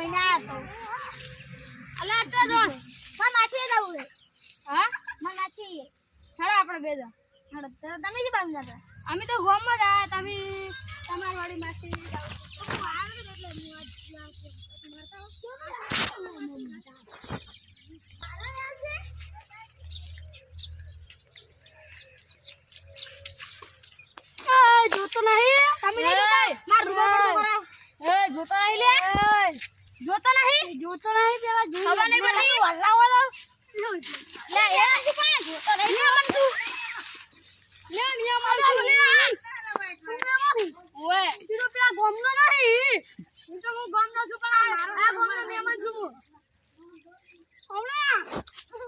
મહિને આયા તો અલા તો જો માં માછી જાવું છે હા માં માછી હેડો આપણે બે જા હેડો તમે જ બાંધ જતા અમે તો ગોમમાં જ આયા તમે તમાર વાળી માછી જાવ આવે એટલે જોતો નહીં તમે નહીં માર રૂબા કરો એ જોતો નહીં લે જોતો નહીં પેલા ખબર નહીં પડી વલ્લાવો લે એ નથી પણ જોતો નહીં લે મન તું લે મિયા મન તું લે ઓએ તું તો પેલા ગોમનો નહીં હું તો હું ગોમનો છું પણ આ ગોમનો મહેમાન છું ઓલા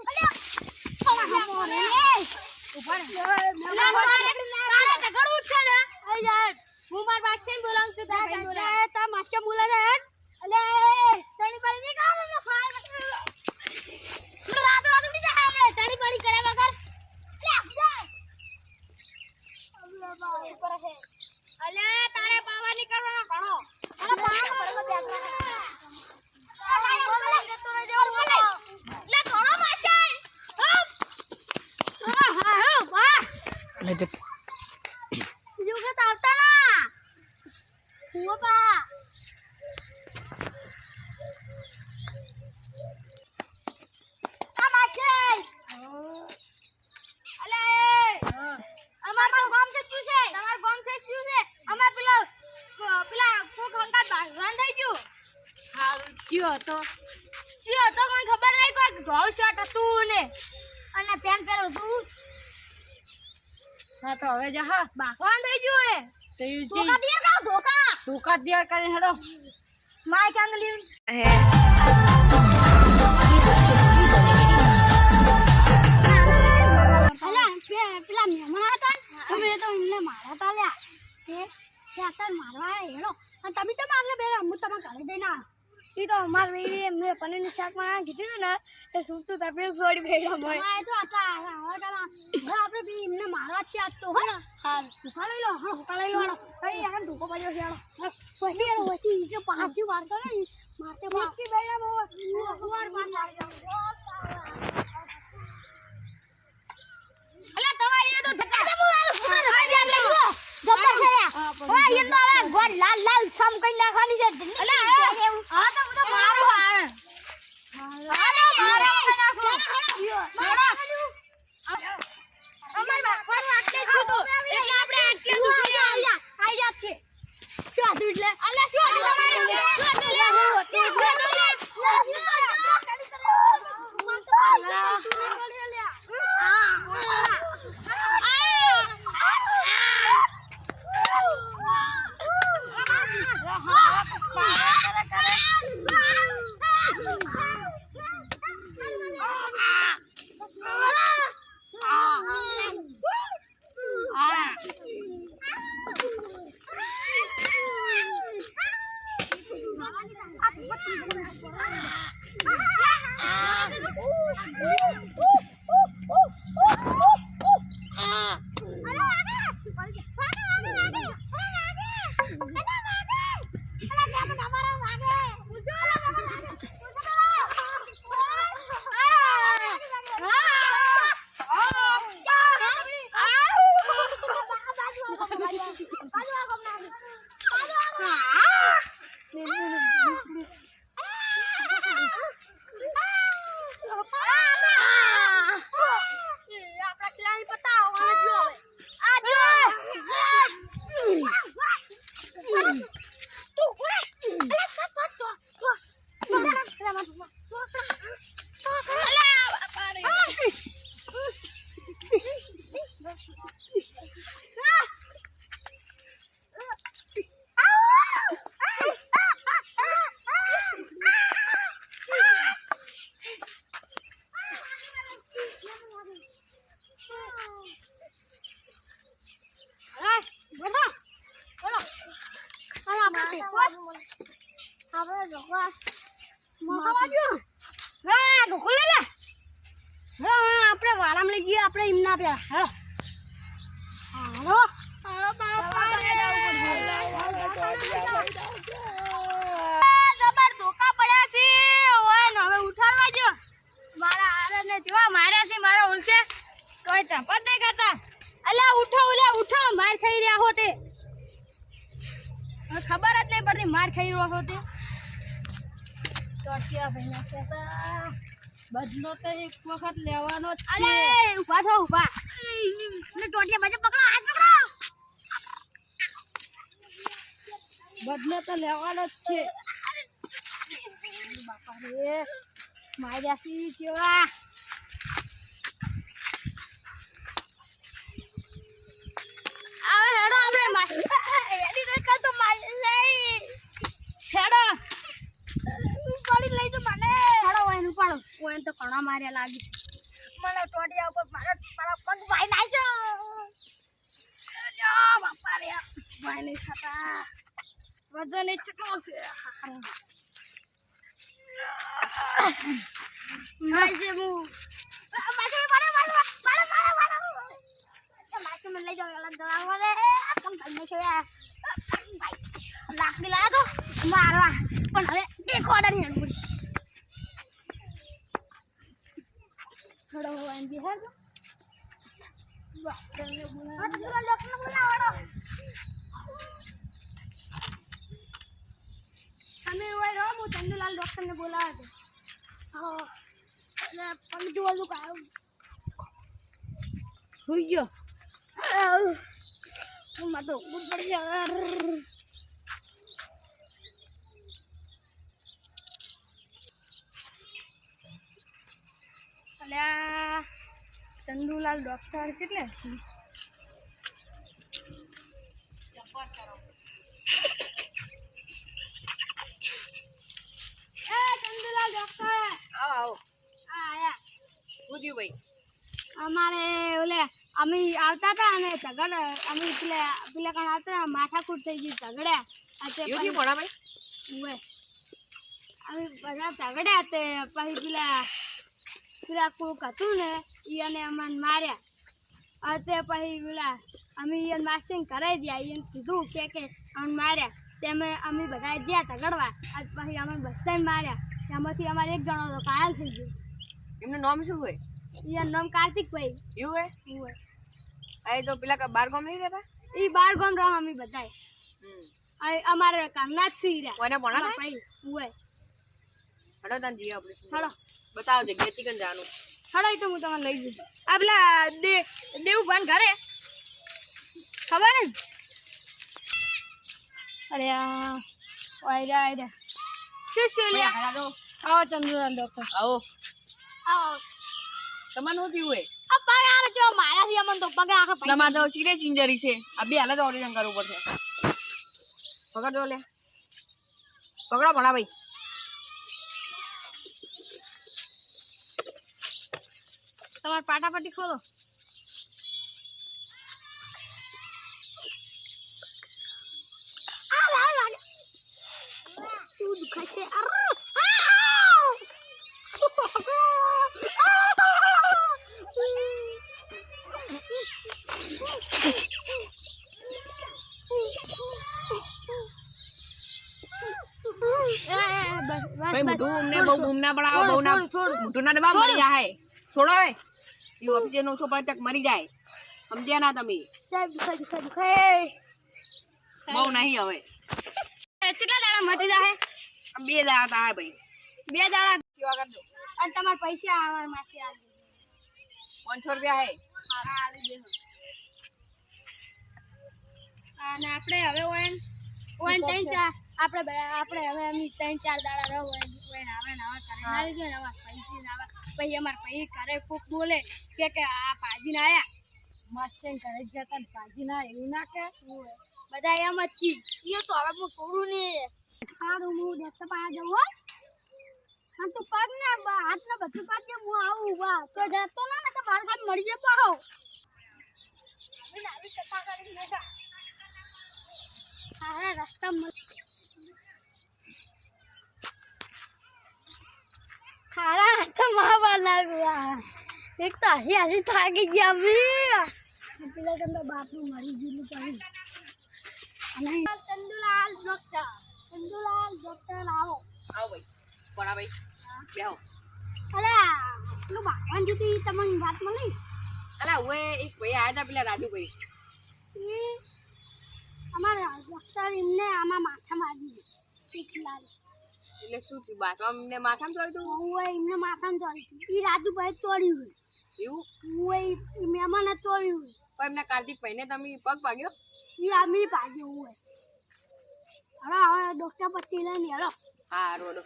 અલ્યા મોરે ઉપર તારે તો ઘણું છે ને આઈ યાર હું માર માસી બોલાવું છું તારે બોલાય તા માસી બોલાય હે અલે તણી પાડી ની કામ ને ફાય લો રાતો રાતો ની જા હે તણી પાડી કરે વગર લે જા અલ્લા બા ઉપર હે અલે તારે પાવા ની કરવાનો ઘણો અરે પાવા પર બેઠા લે ઘણો માસી હા વાહ લેજે juga tahu tanah, gua pak. Amasih. Alay. Amar gom se chuse. Tamar gom se chuse. Amar pila kok hangkat bahran થઈ ગયું. હારું કયો હતો કોણ ખબર નહીં કોઈ ઘોળ શર્ટ હતું ને અને પેન્ટ પહેરો તું હા તો હવે જા હા બાકવાન થઈ ગયું હે ધોકા દિયા કા ધોકા દિયા કરે હેડો માય કાંગ લીવ અલા પેલા મહેમાન હતા તમે તો એમને મારા તા લ્યા કે ત્યાં મારવા હેડો અને તમે તો મારલે બે હું તમે ઘરે દેના ઈ તો અમાર વેડી મે પનીરનું શાક માં કીધું ને એ સૂટું તપેલ છોડી બેડા મોય આ તો આટા આવડલા આપણે બી એમને મારવા છે આજ તો હો હા સુખા લઈ લો હા સુખા લઈ લો કઈ યાર ધોકો પડ્યો છે પછી એનો વસી જે પાછી વાર કરે મારતે બાકી બેડા બહુ વાર માર અલા તમારી તો ધક્કા દે મુલારો આ ધ્યાન લેજો ધક્કા છે ઓય એ તો ગોડ લાલ લાલ સમ કઈ નાખવાની છે અલા હા તો બધો મારો હાર અમાર બાપાનું આટલે છું તો એટલે આપણે આટલે દુખી આઈડિયા છે શું હતું એટલે અલા શું હતું તમારે શું હતું આપણે વારામ લઈ ગઈએ આપણે એમના પે હાલો હાલો બાપા રે જબર ધોકા પડે બોલશે તોય ચંપત નહીં કરતા. અલ્યા ઉઠો ઉઠો, માર ખાઈ રહ્યા હો તે. ખબર જ નહીં પડતી માર ખાઈ રહ્યો હો તે. ચોટિયા ભાઈના કહેતા બદલો તો એક વખત લેવાનો જ અલે છે. ઊભા થો ઊભા. મને ટોટિયા બાજુ પકડો, હાથ પકડો. બદલો તો લેવાનો જ છે. બાપા રે માર્યા સી કેવા. આવે હેડો આપણે એની તો કાતો મારી લઈ હેડો ઉપાડી લઈ તો મને હેડો એનું પાડો. કોઈ તો ઘણા માર્યા લાગી મને ટોટિયા ઉપર મારા પગ ભાઈ નાખ્યો. અલ્યા બાપા રે ભાઈ નહીં ખાતા વજન એટલો છે. માજે મુ માજે પાડો માજે મને લઈ જાવ અલગ દવા વાલે કમ તમને છે લાકડી લાયા તો મારવા પણ હવે એક ઓર્ડર નહીં પડી. થોડો હોય એમ બિહાર તો ડોક્ટરને બોલાવો. તમે હોય રહો, હું ચંદુલાલ ડોક્ટરને બોલાવે છે. હા એટલે પગ જોવાનું કાઢું સુઈ ગયો. હું તો ઊંઘ પડી જાય. અલ્યા ચંદુલાલ ડોક્ટર કેટલે છે? ચંદુલાલ ડોક્ટર આવો આયા. શું થયું ભાઈ? અમારે ઓલે અમે આવતા હતા અને ઝઘડ અમે પેલા કાન આવતા માથાકૂટ થઈ ગઈ ઝઘડ્યા. એવું થયું ભણા ભાઈ? અમે બધા ઝઘડ્યા તે પછી પેલા કોક હતું ને એને અમને માર્યા. તે પછી પેલા અમે એને માસીને ઘરે ગયા. એને કીધું કે અમને માર્યા તે અમે બધા ગયા ઝઘડવા. પછી અમે બધાને માર્યા. એમાંથી અમારે એક જણો તો ઘાયલ થઈ ગયો. એમનું નામ શું હોય? એનું નામ કાર્તિકભાઈ. એવું હોય? આ તો પેલા બાર ગામ નહીં રહેતા? એ 12 ગામ રહો અમે બધાય. અમારે કામના જ સી રહ્યા. કોને ભણા ભાઈ હોય. હડો તને જઈએ ઓપરેશન. હડો બતાવો જગ્યા ચિકન જવાનું. હડો એ તો હું તમને લઈ જઈશ. આ પેલા દેવભાન ઘરે ખબર ને? અરે આયરા શું લ્યા? આવો ચંદ્રલાલ ડોક્ટર આવો. આવો. તમારે શું થયું હોય? આ પગ આરે જો મારા થી અમન તો પગ આખા પડી. તમારે તો સિરિયસ ઇન્જરી છે. આ બે હાલત ઓપરેશન કરવું પડશે. પકડજો લે. પકડો ભણા ભાઈ. તમાર પાટાપટ્ટી ખોલો. તું દુખાશે. ભાઈ મોટું અમને બહુ બૂમ ના પડાવો. બહુ ના મોટું ના દબાવ મરી જાય. છોડો હવે. એ ઓફિસે નો છો પર મરી જાય. સમજ્યા ના તમે? બહુ નહીં હવે. કેટલા દાડા મટી જાય? 2 દાડા થાય ભાઈ. 2 દાડા. કેવા કરજો? અને તમારા પૈસા અમાર માસી આપી ₹500 હે. હારા આલી દેજો. અને આપણે હવે ઓન ત્રણ ચાર આપણે હવે અમે 3-4 દાડા રહો ઓન આવે નવા કરે ના લીધો નવા પૈસા ના આવે. પછી અમાર ભાઈ ઘરે કોક બોલે કે આ ભાજી ના આયા માસે ઘરે જતા ભાજી ના એવું ના કે બધા એમ જ કી. એ તો હવે હું છોડું ને સારું હું ડોક્ટર પાસે જવું હો. હા તો પગ ના હાથ ના બધું પાડે હું આવું વા તો જતો ના ને તો માર કામ મળી જાય પાહો. આવી કથા કરી લેતા હા રસ્તા ખારા તો માવા લાગ્યા. એક તો હસી થાકી ગયા અમે. પેલા તમને બાપનું મરી ગયેલું પડી. ચંદુલાલ ડોક્ટર આવો. આવો ભાઈ. ભણા ભાઈ. બેહો. અરે પેલું ભગવાન જોતું ઈ તમને વાત મળી અલા ઓએ એક ભાઈ આયા હતા પેલા રાજુભાઈ ઈ અમારા ડોક્ટર એમને આમાં માથા મારી પીઠ એટલે શું થયું બાથમાં એમને માથામાં ચોર્યું હતું ઓય એમને માથામાં ચોરી ઈ રાજુભાઈ ચોર્યું એવું ઓય મહેમાન ચોર્યું પણ એમના કાર્તિકભાઈને તમે પગ પાડ્યો ઈ આમી ભાગ્યો ઓય હવે હવે ડોક્ટર પછી લઈને હેલો હા રોડો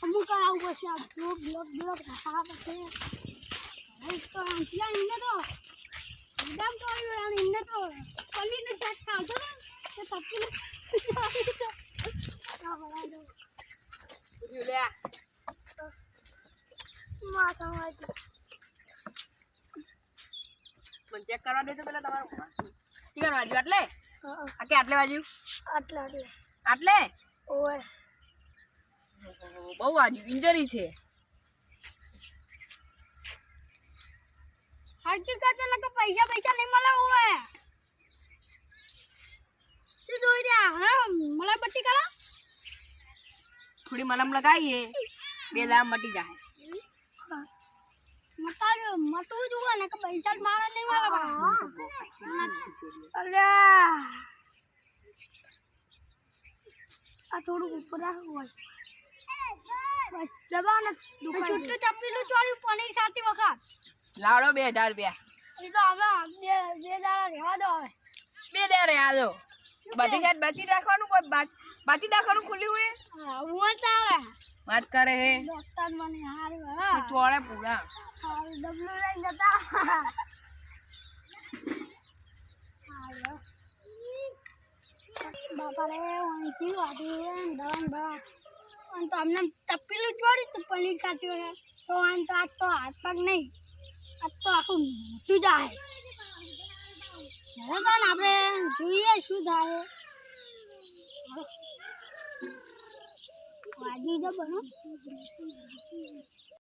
અમુક આવું પછી આ બ્લોક રખા પછી હવે તો આંટિયા એમને તો એકદમ ચોર્યું અને એમને તો પલ્લીનું ચેક ખાવતો ને તો તપકીને લે માથા મારી મને ચેક કરવા દેજો પેલા તમારું ચિકન બાજુ આટલે આ કે આટલે બાજુ આટલા આટલે ઓય બહુ બાજુ ઇન્જરી છે હકીકત ને તો પૈસા નહીં મળે ઓય શું જોઈ રહ્યા હા મને બટ્ટી કરો થોડી મલમ લગાવીએ 2 દામ મટી જાય મટવું જોવે ને કે પૈસા મારે નહીં મળે અરે આ થોડું ઉપર રાખવું બસ દબાવ ને છૂટું ચપીલું ચોર્યું પનીર ખાતી વખત લાવડો 2000 રૂપિયા એ તો અમે બે દાડા રહેવા દો હવે 2 દે રે આજો બધી જાત બચી રાખવાનું કોઈ બાચી રાખવાનું ખુલ્લી હોય હું ચાલે વાત કરે હે ડોક્ટર મને હારું હા ચોળે પૂરા ડબલું લઈ જતા બાપા રે વાંચી વાંચી દવા અને તો અમને તપેલું ચોરી તો પનીર ખાતી હોય તો આમ તો આજ તો હાથ પગ નહીં આજ તો આખું મોટું જાય હવે કાન આપણે જોઈએ શું થાય વાજી જ બનો